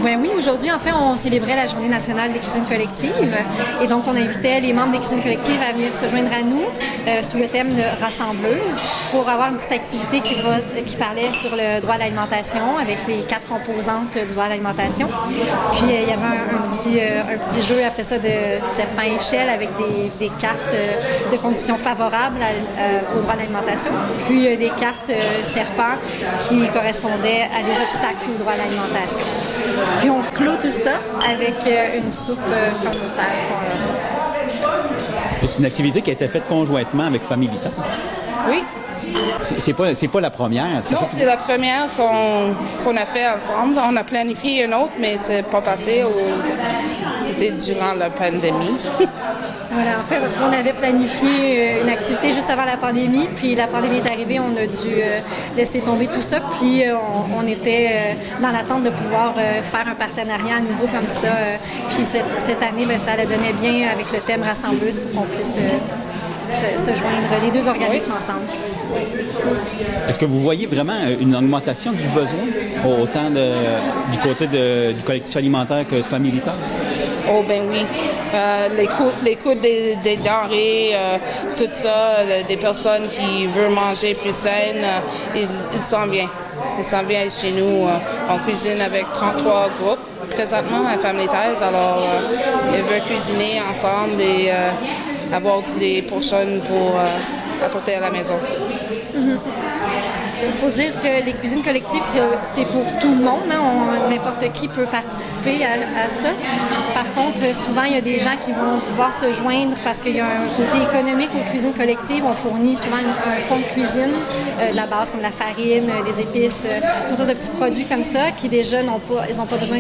Ben oui, aujourd'hui, en fait, on célébrait la Journée nationale des cuisines collectives. Et donc, on invitait les membres des cuisines collectives à venir se joindre à nous sous le thème de Rassembleuse pour avoir une petite activité qui parlait sur le droit à l'alimentation avec les 4 composantes du droit à l'alimentation. Puis, il y avait un petit jeu après ça de serpent-échelle avec des cartes de conditions favorables au droit à l'alimentation. Puis, des cartes serpents qui correspondaient à des obstacles au droit à l'alimentation. Puis on clôt tout ça avec une soupe communautaire qu'on leur offre. C'est une activité qui a été faite conjointement avec Familita. Oui. C'est pas la première. Non, c'est la première qu'on a fait ensemble. On a planifié une autre, mais c'est pas passé. C'était durant la pandémie. Voilà, en fait, parce qu'on avait planifié une activité juste avant la pandémie, puis la pandémie est arrivée, on a dû laisser tomber tout ça, puis on était dans l'attente de pouvoir faire un partenariat à nouveau comme ça. Puis cette année, bien, ça le donnait bien avec le thème Rassembleuse pour qu'on puisse se joindre, les deux organismes ensemble. Est-ce que vous voyez vraiment une augmentation du besoin, autant du côté du collectif alimentaire que de Familita? Oh ben oui. Les coûts des denrées, tout ça, des personnes qui veulent manger plus saines, ils s'en viennent. Ils s'en viennent chez nous. On cuisine avec 33 groupes présentement à Family Ties, alors ils veulent cuisiner ensemble et avoir des portions pour apporter à la maison. Mm-hmm. Il faut dire que les cuisines collectives, c'est pour tout le monde. Hein? N'importe qui peut participer à ça. Par contre, souvent, il y a des gens qui vont pouvoir se joindre parce qu'il y a un côté économique aux cuisines collectives. On fournit souvent un fonds de cuisine, de la base comme la farine, des épices, tout sortes de petits produits comme ça qui déjà n'ont pas besoin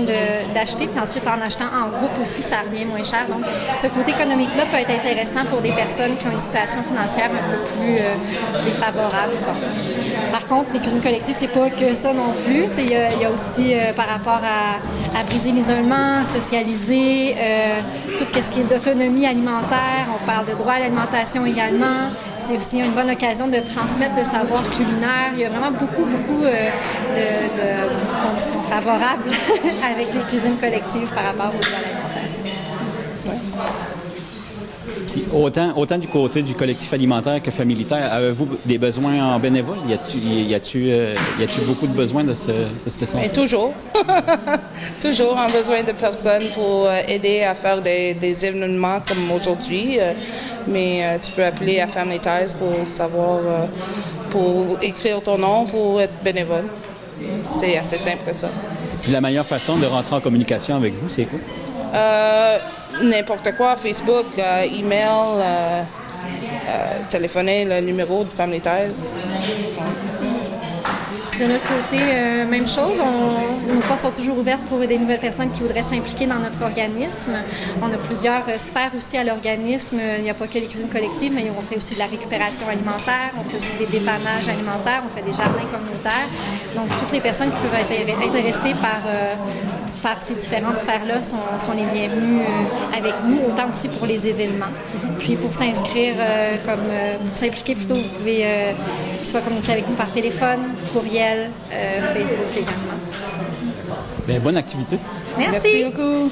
d'acheter. Puis ensuite, en achetant en groupe aussi, ça revient moins cher. Donc, ce côté économique-là peut être intéressant pour des personnes qui ont une situation financière un peu plus défavorable, disons. Par contre, les cuisines collectives, c'est pas que ça non plus. Il y a aussi par rapport à briser l'isolement, socialiser, tout ce qui est d'autonomie alimentaire. On parle de droit à l'alimentation également. C'est aussi une bonne occasion de transmettre le savoir culinaire. Il y a vraiment beaucoup de conditions favorables avec les cuisines collectives par rapport au droit à l'alimentation. Autant du côté du collectif alimentaire que familitaire, avez-vous des besoins en bénévole? Y a-t-il beaucoup de besoins de ce sens? Toujours. Toujours en besoin de personnes pour aider à faire des événements comme aujourd'hui. Mais tu peux appeler à Family Ties pour savoir, pour écrire ton nom, pour être bénévole. C'est assez simple que ça. Puis la meilleure façon de rentrer en communication avec vous, c'est quoi? N'importe quoi, Facebook, email, téléphoner le numéro de Family Ties. De notre côté, même chose. Nos portes sont toujours ouvertes pour des nouvelles personnes qui voudraient s'impliquer dans notre organisme. On a plusieurs sphères aussi à l'organisme. Il n'y a pas que les cuisines collectives, mais on fait aussi de la récupération alimentaire, on fait aussi des dépannages alimentaires, on fait des jardins communautaires. Donc, toutes les personnes qui peuvent être intéressées par ces différentes sphères-là sont les bienvenues avec nous, autant aussi pour les événements. Puis pour s'inscrire, pour s'impliquer plutôt, vous pouvez soit communiquer avec nous par téléphone, courriel, Facebook également. Bien, bonne activité. Merci beaucoup.